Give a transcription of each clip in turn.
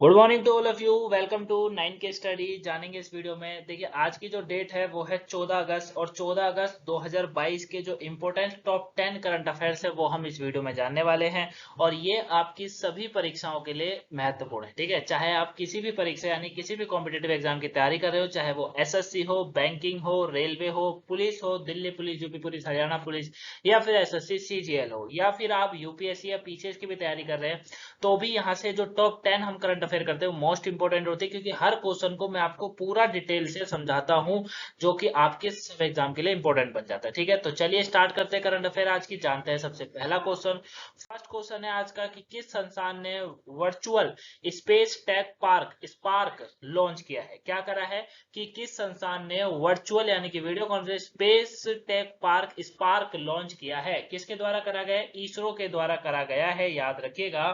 Good morning to all of you. Welcome to 9K study. जानेंगे इस video में। देखिए आज की जो डेट है वो है 14 अगस्त और 14 अगस्त 2022 के जो इंपॉर्टेंट टॉप 10 करंट अफेयर्स है वो हम इस वीडियो में जानने वाले हैं। और ये आपकी सभी परीक्षाओं के लिए महत्वपूर्ण है। ठीक है, चाहे आप किसी भी परीक्षा यानी किसी भी कॉम्पिटेटिव एग्जाम की तैयारी कर रहे हो, चाहे वो एसएससी हो, बैंकिंग हो, रेलवे हो, पुलिस हो, Delhi police, UP police, Haryana police, या फिर एसएससी सीजीएल हो, या फिर आप यूपीएससी या पीसीएस की भी तैयारी कर रहे हैं, तो भी यहाँ से जो टॉप 10 हम करंट अफेयर करते हैं वो मोस्ट इंपोर्टेंट होती है, क्योंकि हर क्वेश्चन को मैं आपको पूरा डिटेल से समझाता हूँ, जो कि आपके एग्जाम के लिए इंपॉर्टेंट बन जाता है। ठीक है, तो चलिए स्टार्ट करते हैं करंट अफेयर आज की। जानते हैं सबसे पहला क्वेश्चन। फर्स्ट क्वेश्चन है आज का कि किस संस्थान ने virtual space tech park spark launch किया है। क्या करा है कि किस संस्थान ने वर्चुअल यानी कि video conference space tech park spark launch किया है। किसके द्वारा करा गया है? इसरो के द्वारा करा गया है। याद रखिएगा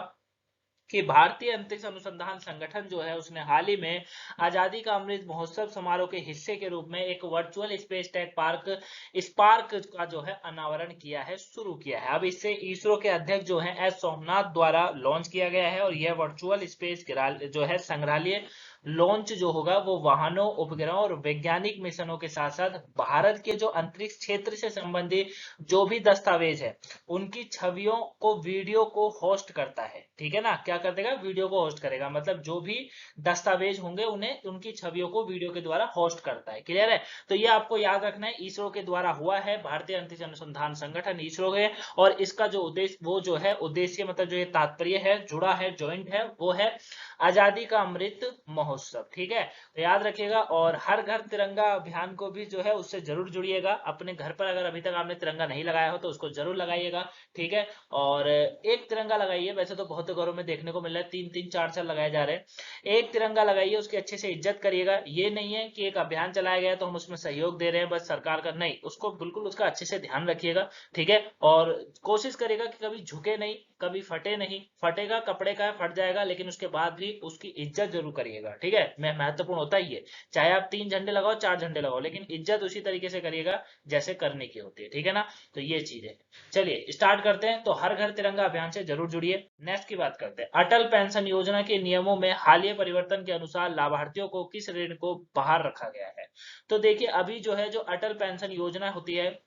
कि भारतीय अंतरिक्ष अनुसंधान संगठन जो है उसने हाल ही में आजादी का अमृत महोत्सव समारोह के हिस्से के रूप में एक virtual space tech park spark का जो है अनावरण किया है, शुरू किया है। अब इससे इसरो के अध्यक्ष जो है एस सोमनाथ द्वारा लॉन्च किया गया है। और यह वर्चुअल स्पेस जो है संग्रहालय लॉन्च जो होगा वो वाहनों, उपग्रहों और वैज्ञानिक मिशनों के साथ साथ भारत के जो अंतरिक्ष क्षेत्र से संबंधित जो भी दस्तावेज है उनकी छवियों को, वीडियो को होस्ट करता है। ठीक है ना, क्या कर देगा? वीडियो को होस्ट करेगा। मतलब जो भी दस्तावेज होंगे उन्हें, उनकी छवियों को वीडियो के द्वारा होस्ट करता है। क्लियर है? तो ये आपको याद रखना है, इसरो के द्वारा हुआ है, भारतीय अंतरिक्ष अनुसंधान संगठन इसरो है। और इसका जो उद्देश्य वो जो है उद्देश्य मतलब जो ये तात्पर्य है, जुड़ा है, ज्वाइंट है, वो है आजादी का अमृत महोत्सव। ठीक है, तो याद रखिएगा। और हर घर तिरंगा अभियान को भी जो है उससे जरूर जुड़िएगा। अपने घर पर अगर अभी तक आपने तिरंगा नहीं लगाया हो तो उसको जरूर लगाइएगा। ठीक है, और एक तिरंगा लगाइए। वैसे तो बहुत घरों में देखने को मिल रहा है तीन तीन चार चार लगाए जा रहे हैं। एक तिरंगा लगाइए, उसकी अच्छे से इज्जत करिएगा। ये नहीं है कि एक अभियान चलाया गया तो हम उसमें सहयोग दे रहे हैं बस सरकार का, नहीं, उसको बिल्कुल उसका अच्छे से ध्यान रखिएगा। ठीक है, और कोशिश करिएगा कि कभी झुके नहीं, कभी फटे नहीं। फटेगा कपड़े का फट जाएगा, लेकिन उसके बाद भी उसकी इज्जत जरूर करिएगा। ठीक है, मैं महत्वपूर्ण होता ही है। चाहे आप 3 झंडे लगाओ, 4 झंडे लगाओ, लेकिन इज्जत उसी तरीके से करिएगा जैसे करने की होती है। ठीक है ना, तो ये चीज है। चलिए स्टार्ट करते हैं। तो हर घर तिरंगा अभियान से जरूर जुड़िए। नेक्स्ट की बात करते हैं। अटल पेंशन योजना के नियमों में हालिया परिवर्तन के अनुसार लाभार्थियों को किस ऋण को बाहर रखा गया है? तो देखिए अभी जो है, जो अटल पेंशन योजना होती है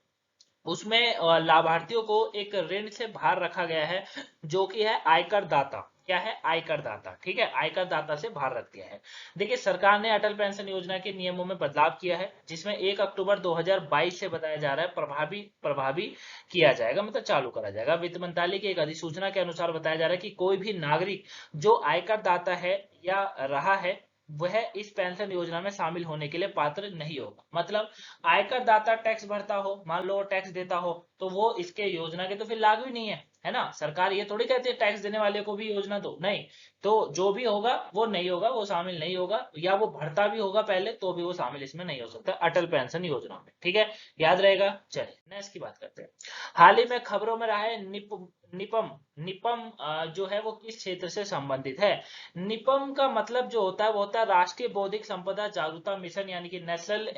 उसमें लाभार्थियों को एक ऋण से बाहर रखा गया है, जो कि है आयकर दाता। क्या है? आयकर दाता। ठीक है, आयकर दाता से बाहर रख दिया है। देखिए सरकार ने अटल पेंशन योजना के नियमों में बदलाव किया है, जिसमें 1 अक्टूबर 2022 से बताया जा रहा है प्रभावी प्रभावी किया जाएगा, मतलब चालू करा जाएगा। वित्त मंत्रालय की एक अधिसूचना के अनुसार बताया जा रहा है कि कोई भी नागरिक जो आयकर दाता है या रहा है वह इस पेंशन योजना में शामिल होने के लिए पात्र नहीं होगा। मतलब आयकर दाता टैक्स भरता हो, मान लो टैक्स देता हो, तो वो इसके योजना के तो फिर लागू ही नहीं है ना। सरकार ये थोड़ी कहती है टैक्स देने वाले को भी योजना दो, नहीं। तो जो भी होगा वो नहीं होगा, वो शामिल नहीं होगा, या वो भरता भी होगा पहले तो भी वो शामिल इसमें नहीं हो सकता अटल पेंशन योजना में। ठीक है, याद रहेगा। चलिए नेक्स्ट की बात करते हैं। हाल ही में खबरों में रहा है निपम निपम जो है वो किस क्षेत्र से संबंधित है? निपम का मतलब जो होता है वो होता है राष्ट्रीय बौद्धिक संपदा जागरूकता मिशन, यानी कि national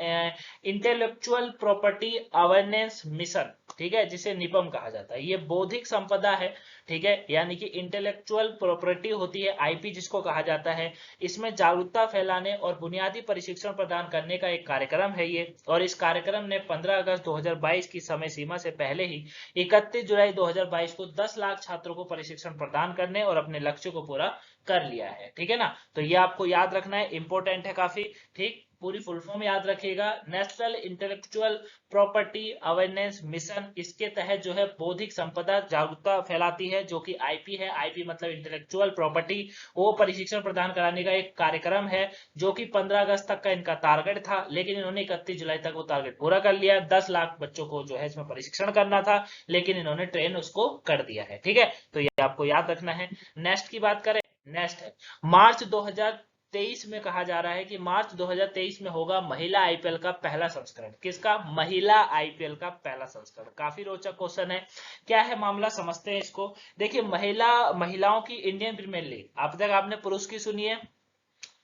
intellectual property awareness mission. ठीक है, जिसे निपम कहा जाता है। ये बौद्धिक संपदा है। ठीक है, यानी कि इंटेलेक्चुअल प्रॉपर्टी होती है, आईपी जिसको कहा जाता है। इसमें जागरूकता फैलाने और बुनियादी प्रशिक्षण प्रदान करने का एक कार्यक्रम है ये। और इस कार्यक्रम ने 15 अगस्त 2022 की समय सीमा से पहले ही 31 जुलाई 2022 को 10 लाख छात्रों को प्रशिक्षण प्रदान करने और अपने लक्ष्य को पूरा कर लिया है। ठीक है ना, तो ये आपको याद रखना है, इंपॉर्टेंट है काफी। ठीक, पूरी फुल फॉर्म याद रखिएगा। National intellectual property awareness mission, इसके तहत जो है बौद्धिक संपदा जागरूकता फैलाती है, जो कि आईपी है। आईपी मतलब इंटेलेक्चुअल प्रॉपर्टी, वो प्रशिक्षण प्रदान कराने का एक कार्यक्रम है, जो कि 15 अगस्त तक का इनका टारगेट था, लेकिन इन्होंने 31 जुलाई तक वो टारगेट पूरा कर लिया। 10 लाख बच्चों को जो है इसमें प्रशिक्षण करना था, लेकिन इन्होंने ट्रेन उसको कर दिया है। ठीक है, तो ये आपको याद रखना है। नेक्स्ट की बात करें। नेक्स्ट है मार्च 2023 में, कहा जा रहा है कि मार्च 2023 में होगा महिला आईपीएल का पहला संस्करण। किसका? महिला आईपीएल का पहला संस्करण। काफी रोचक क्वेश्चन है। क्या है मामला, समझते हैं इसको। देखिए महिलाओं की इंडियन प्रीमियर लीग, अब तक आपने पुरुष की सुनी है,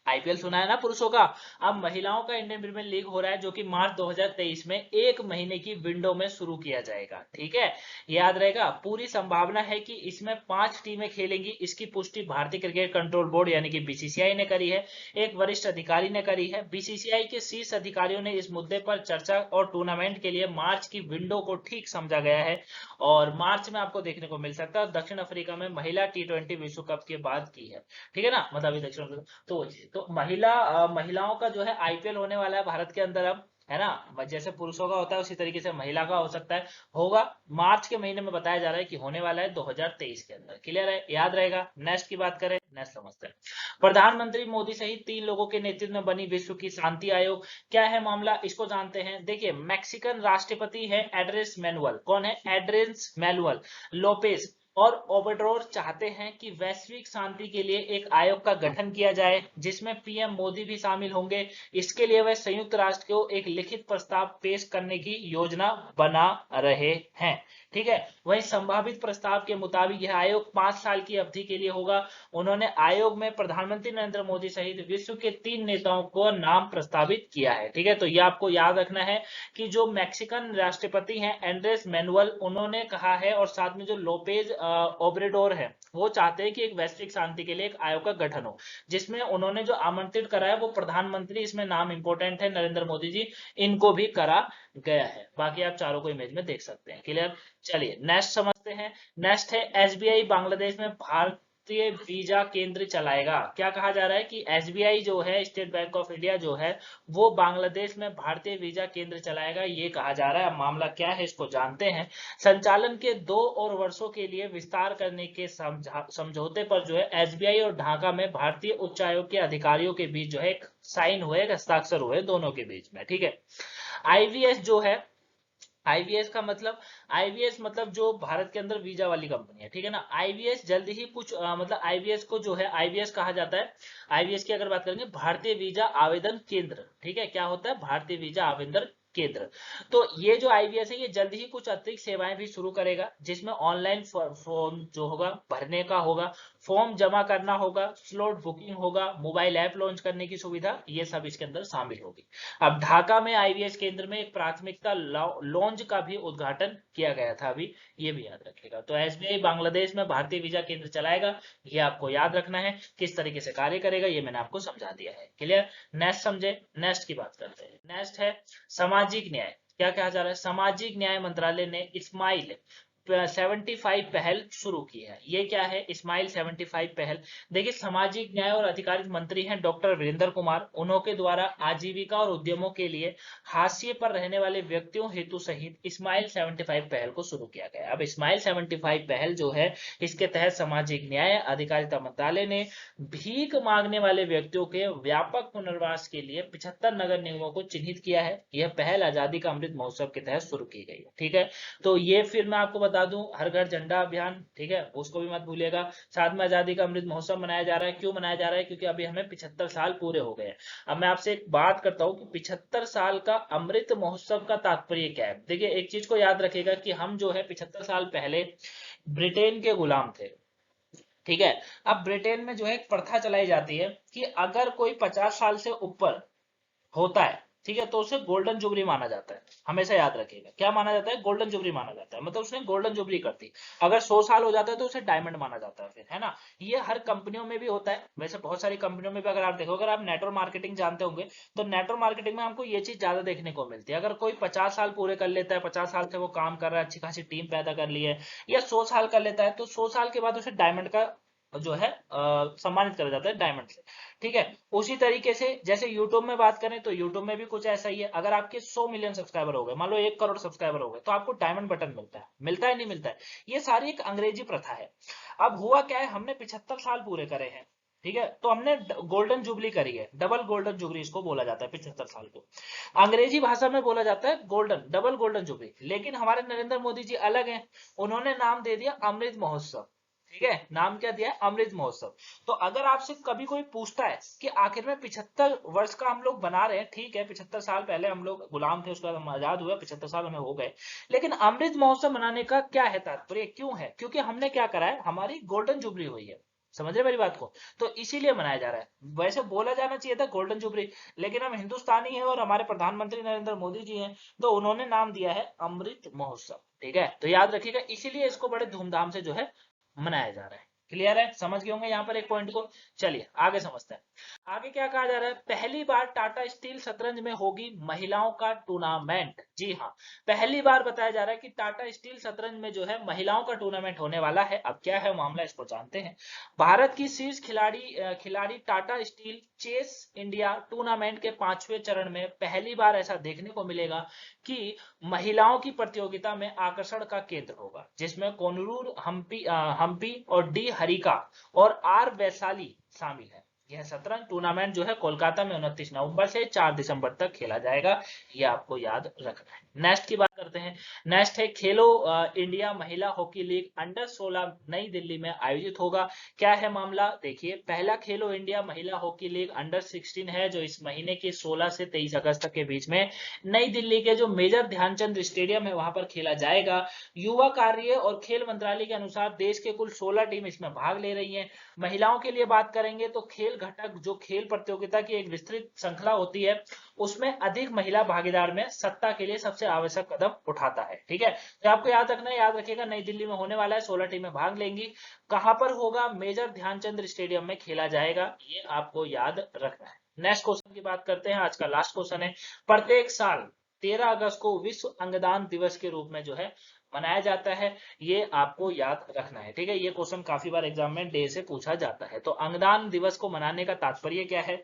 आईपीएल सुना है ना पुरुषों का। अब महिलाओं का इंडियन प्रीमियर लीग हो रहा है जो कि मार्च 2023 में एक महीने की विंडो में शुरू किया जाएगा। ठीक है, याद रहेगा। पूरी संभावना है कि इसमें 5 टीमें खेलेंगी। इसकी पुष्टि भारतीय क्रिकेट कंट्रोल बोर्ड यानी कि बीसीसीआई ने करी है, एक वरिष्ठ अधिकारी ने करी है। बीसीसीआई के शीर्ष अधिकारियों ने इस मुद्दे पर चर्चा और टूर्नामेंट के लिए मार्च की विंडो को ठीक समझा गया है और मार्च में आपको देखने को मिल सकता है। दक्षिण अफ्रीका में महिला T20 विश्व कप के बाद की है। ठीक है ना, मतलब दक्षिण अफ्रीका तो महिलाओं का जो है आईपीएल होने वाला है भारत के अंदर अब, है ना। जैसे पुरुषों का होता है उसी तरीके से महिला का हो सकता है, होगा मार्च के महीने में। बताया जा रहा है कि होने वाला है 2023 के अंदर। क्लियर है, याद रहेगा। नेक्स्ट की बात करें, नेक्स्ट समझते हैं। प्रधानमंत्री मोदी सहित 3 लोगों के नेतृत्व में बनी विश्व की शांति आयोग। क्या है मामला, इसको जानते हैं। देखिए, मैक्सिकन राष्ट्रपति है एड्रेस मैनुअल। कौन है? एड्रेस मैनुअल लोपेज और ओबेडोर चाहते हैं कि वैश्विक शांति के लिए एक आयोग का गठन किया जाए जिसमें पीएम मोदी भी शामिल होंगे। इसके लिए वह संयुक्त राष्ट्र को एक लिखित प्रस्ताव पेश करने की योजना बना रहे हैं। ठीक है, वही संभावित प्रस्ताव के मुताबिक यह आयोग 5 साल की अवधि के लिए होगा। उन्होंने आयोग में प्रधानमंत्री नरेंद्र मोदी सहित विश्व के 3 नेताओं को नाम प्रस्तावित किया है। ठीक है, तो ये आपको याद रखना है कि जो मैक्सिकन राष्ट्रपति हैं एंड्रेस मैनुअल, उन्होंने कहा है और साथ में जो लोपेज ओब्रेडोर है वो चाहते हैं कि एक वैश्विक शांति के लिए एक आयोग का गठन हो, जिसमें उन्होंने जो आमंत्रित करा है वो प्रधानमंत्री, इसमें नाम इंपॉर्टेंट है, नरेंद्र मोदी जी, इनको भी करा गया है। बाकी आप चारों को इमेज में देख सकते हैं। क्लियर, चलिए नेक्स्ट समझते हैं। नेक्स्ट है एसबीआई बांग्लादेश में भारतीय वीजा केंद्र चलाएगा। क्या कहा जा रहा है कि एसबीआई जो है, स्टेट बैंक ऑफ इंडिया जो है, वो बांग्लादेश में भारतीय वीजा केंद्र चलाएगा, ये कहा जा रहा है। मामला क्या है इसको जानते हैं। संचालन के 2 और वर्षों के लिए विस्तार करने के समझौते पर जो है एसबीआई और ढाका में भारतीय उच्चायोग के अधिकारियों के बीच जो है एक साइन हुए, एक हस्ताक्षर हुए दोनों के बीच में। ठीक है, आईवीएस जो है, आईवीएस का मतलब, आईवीएस मतलब जो भारत के अंदर वीजा वाली कंपनी है। ठीक है ना, आईवीएस जल्द ही कुछ मतलब आईवीएस को जो है, आईवीएस कहा जाता है, आईवीएस की अगर बात करेंगे, भारतीय वीजा आवेदन केंद्र। ठीक है, क्या होता है? भारतीय वीजा आवेदन केंद्र। तो ये जो आईवीएस है ये जल्द ही कुछ अतिरिक्त सेवाएं भी शुरू करेगा, जिसमें ऑनलाइन फॉर्म जो होगा भरने का होगा, फॉर्म जमा करना होगा, स्लॉट बुकिंग होगा, मोबाइल ऐप लॉन्च करने की सुविधा, ये सब इसके अंदर शामिल होगी। अब ढाका में आईवीएस केंद्र में एक प्राथमिकता लॉन्च का भी उद्घाटन किया गया था अभी, ये भी याद रखिएगा। तो एसबीआई बांग्लादेश में भारतीय वीजा केंद्र चलाएगा, ये आपको याद रखना है। किस तरीके से कार्य करेगा ये मैंने आपको समझा दिया है। क्लियर, नेक्स्ट समझे। नेक्स्ट की बात करते हैं। नेक्स्ट है सामाजिक न्याय। क्या कहा जा रहा है? सामाजिक न्याय मंत्रालय ने स्माइल 75 पहल शुरू की है। ये क्या है स्माइल 75 पहल? देखिए, सामाजिक न्याय और अधिकारिता मंत्री हैं डॉक्टर वीरेंद्र कुमार, उन्होंने द्वारा आजीविका और उद्यमों के लिए हाशिए पर रहने वाले व्यक्तियों हेतु सहित स्माइल 75 पहल को शुरू किया गया। अब स्माइल 75 पहल जो है, इसके तहत सामाजिक न्याय अधिकारिता मंत्रालय ने भीख मांगने वाले व्यक्तियों के व्यापक पुनर्वास के लिए 75 नगर निगमों को चिन्हित किया है। यह पहल आजादी का अमृत महोत्सव के तहत शुरू की गई है। ठीक है, तो ये फिर मैं आपको बता दूं, हर घर झंडा अभियान, ठीक है, उसको भी मत भूलिएगा। साथ में आजादी का अमृत महोत्सव मनाया जा रहा है। क्यों मनाया जा रहा है? क्योंकि अभी हमें 75 साल पूरे हो गए हैं। अब मैं आपसे एक बात करता हूं कि 75 साल का अमृत महोत्सव का तात्पर्य क्या है। देखिए, एक चीज को याद रखिएगा कि हम जो है 75 साल पहले ब्रिटेन के गुलाम थे। ठीक है, अब ब्रिटेन में जो है एक प्रथा चलाई जाती है कि अगर कोई 50 साल से ऊपर होता है, ठीक है, तो उसे गोल्डन जुबली माना जाता है। हमेशा याद रखिएगा, क्या माना जाता है? गोल्डन जुबली माना जाता है, मतलब उसने गोल्डन जुबली कर दी। अगर 100 साल हो जाता है तो उसे डायमंड माना जाता है फिर, है ना। ये हर कंपनियों में भी होता है, वैसे बहुत सारी कंपनियों में भी अगर आप देखो, अगर आप नेटवर्क मार्केटिंग जानते होंगे तो नेटवर्क मार्केटिंग में हमको ये चीज ज्यादा देखने को मिलती है। अगर कोई 50 साल पूरे कर लेता है, 50 साल से वो काम कर रहा है, अच्छी खासी टीम पैदा कर ली है, या 100 साल कर लेता है, तो 100 साल के बाद उसे डायमंड का जो है सम्मानित करा जाता है, डायमंड से। ठीक है, उसी तरीके से जैसे यूट्यूब में बात करें तो यूट्यूब में भी कुछ ऐसा ही है। अगर आपके 100 मिलियन सब्सक्राइबर हो गए, मान लो 1 करोड़ सब्सक्राइबर हो गए, तो आपको डायमंड बटन मिलता है। मिलता है नहीं मिलता है? ये सारी एक अंग्रेजी प्रथा है। अब हुआ क्या है, हमने 75 साल पूरे करे हैं, ठीक है, तो हमने गोल्डन जुबली करी है, डबल गोल्डन जुबली इसको बोला जाता है। 75 साल को अंग्रेजी भाषा में बोला जाता है गोल्डन, डबल गोल्डन जुबली। लेकिन हमारे नरेंद्र मोदी जी अलग हैं, उन्होंने नाम दे दिया अमृत महोत्सव। ठीक है, नाम क्या दिया है? अमृत महोत्सव। तो अगर आपसे कभी कोई पूछता है कि आखिर में 75 वर्ष का हम लोग बना रहे हैं, ठीक है, 75 साल पहले हम लोग गुलाम थे, उसके बाद हम आजाद हुए, 75 साल हमें हो गए, लेकिन अमृत महोत्सव मनाने का क्या है तात्पर्य? क्यों है? क्योंकि हमने क्या करा है, हमारी गोल्डन जुबली हुई है। समझ रहे मेरी बात को? तो इसीलिए मनाया जा रहा है। वैसे बोला जाना चाहिए था गोल्डन जुबली, लेकिन हम हिंदुस्तानी हैं और हमारे प्रधानमंत्री नरेंद्र मोदी जी हैं, तो उन्होंने नाम दिया है अमृत महोत्सव। ठीक है, तो याद रखिएगा, इसीलिए इसको बड़े धूमधाम से जो है मनाया जा रहा है। क्लियर है? समझ गए होंगे यहाँ पर एक पॉइंट को। चलिए आगे समझते हैं। आगे क्या कहा जा रहा है, पहली बार टाटा स्टील शतरंज में होगी महिलाओं का टूर्नामेंट। जी हाँ, पहली बार बताया जा रहा है कि टाटा स्टील शतरंज में जो है महिलाओं का टूर्नामेंट होने वाला है। अब क्या है मामला, इसको जानते हैं। भारत की शीर्ष खिलाड़ी Tata steel chess India tournament के 5वें चरण में पहली बार ऐसा देखने को मिलेगा कि महिलाओं की प्रतियोगिता में आकर्षण का केंद्र होगा, जिसमें कोनरूर, हम्पी और डी हरिका और आर वैशाली शामिल है। यह शतरंज टूर्नामेंट जो है कोलकाता में 29 नवंबर से 4 दिसंबर तक खेला जाएगा, ये आपको याद रखना है। नेक्स्ट की बात करते हैं। नेक्स्ट है खेलो इंडिया महिला हॉकी लीग अंडर 16 नई दिल्ली में आयोजित होगा। क्या है मामला, देखिए, पहला खेलो इंडिया महिला हॉकी लीग अंडर 16 है, जो इस महीने के 16 से 23 अगस्त तक के बीच में नई दिल्ली के जो मेजर ध्यानचंद स्टेडियम है वहां पर खेला जाएगा। युवा कार्य और खेल मंत्रालय के अनुसार देश के कुल 16 टीम इसमें भाग ले रही हैं। महिलाओं के लिए बात करेंगे तो खेल घटक जो खेल प्रतियोगिता की एक विस्तृत श्रृंखला होती है, उसमें अधिक महिला भागीदार में सत्ता के लिए सबसे आवश्यक कदम उठाता है। ठीक है, तो आपको याद रखना है, याद रखिएगा, नई दिल्ली में होने वाला है, 16 टीमें भाग लेंगी। कहां पर होगा, मेजर ध्यानचंद स्टेडियम में खेला जाएगा, ये आपको याद रखना है। नेक्स्ट क्वेश्चन की बात करते हैं, आज का लास्ट क्वेश्चन है। प्रत्येक साल 13 अगस्त को विश्व अंगदान दिवस के रूप में जो है मनाया जाता है, ये आपको याद रखना है। ठीक है, ये क्वेश्चन काफी बार एग्जाम में डे से पूछा जाता है। तो अंगदान दिवस को मनाने का तात्पर्य क्या है,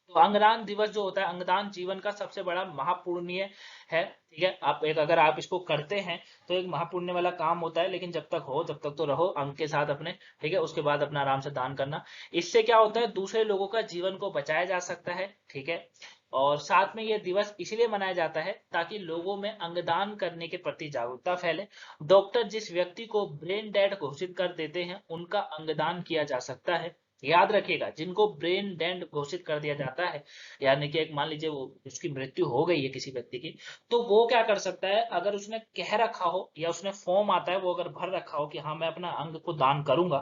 तो अंगदान दिवस जो होता है, अंगदान जीवन का सबसे बड़ा महापुण्य है। ठीक है, आप एक अगर आप इसको करते हैं तो एक महापुण्य वाला काम होता है, लेकिन जब तक हो जब तक तो रहो अंग के साथ अपने। ठीक है, उसके बाद अपना आराम से दान करना। इससे क्या होता है, दूसरे लोगों का जीवन को बचाया जा सकता है। ठीक है, और साथ में यह दिवस इसलिए मनाया जाता है ताकि लोगों में अंगदान करने के प्रति जागरूकता फैले। डॉक्टर जिस व्यक्ति को ब्रेन डेड घोषित कर देते हैं उनका अंगदान किया जा सकता है। याद रखिएगा, जिनको ब्रेन डेड घोषित कर दिया जाता है, यानी कि एक मान लीजिए वो उसकी मृत्यु हो गई है किसी व्यक्ति की, तो वो क्या कर सकता है, अगर उसने कह रखा हो या उसने फॉर्म आता है वो अगर भर रखा हो कि हाँ मैं अपना अंग को दान करूंगा,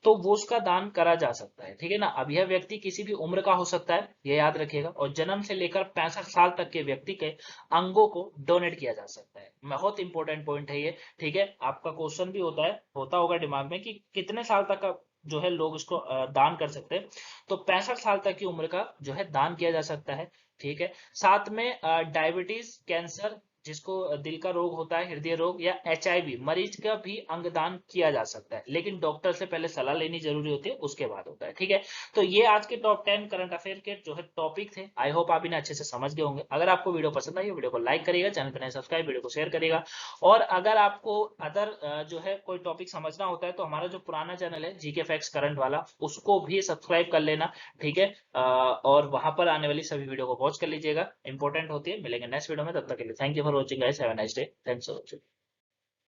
तो वो उसका दान करा जा सकता है। ठीक है ना, अब यह व्यक्ति किसी भी उम्र का हो सकता है, ये याद रखिएगा, और जन्म से लेकर 65 साल तक के व्यक्ति के अंगों को डोनेट किया जा सकता है। बहुत इंपॉर्टेंट पॉइंट है ये। ठीक है, आपका क्वेश्चन भी होता होगा दिमाग में कि कितने साल तक का जो है लोग इसको दान कर सकते हैं, तो 65 साल तक की उम्र का जो है दान किया जा सकता है। ठीक है, साथ में डायबिटीज, कैंसर, जिसको दिल का रोग होता है, हृदय रोग, या HIV मरीज का भी अंगदान किया जा सकता है, लेकिन डॉक्टर से पहले सलाह लेनी जरूरी होती है, उसके बाद होता है। ठीक है, तो ये आज के टॉप 10 करंट अफेयर के जो है टॉपिक थे। आई होप आप इन्हें अच्छे से समझ गए होंगे। अगर आपको वीडियो पसंद आई, वीडियो को लाइक करिएगा, चैनल पर नए सब्सक्राइब, वीडियो को शेयर करिएगा। और अगर आपको अदर जो है कोई टॉपिक समझना होता है तो हमारा जो पुराना चैनल है जीके फैक्ट्स करंट वाला, उसको भी सब्सक्राइब कर लेना। ठीक है, और वहां पर आने वाली सभी वीडियो को वॉच कर लीजिएगा, इंपॉर्टेंट होती है। मिलेंगे नेक्स्ट वीडियो में, तब तक के लिए thank you for watching guys, have a nice day, thanks for watching.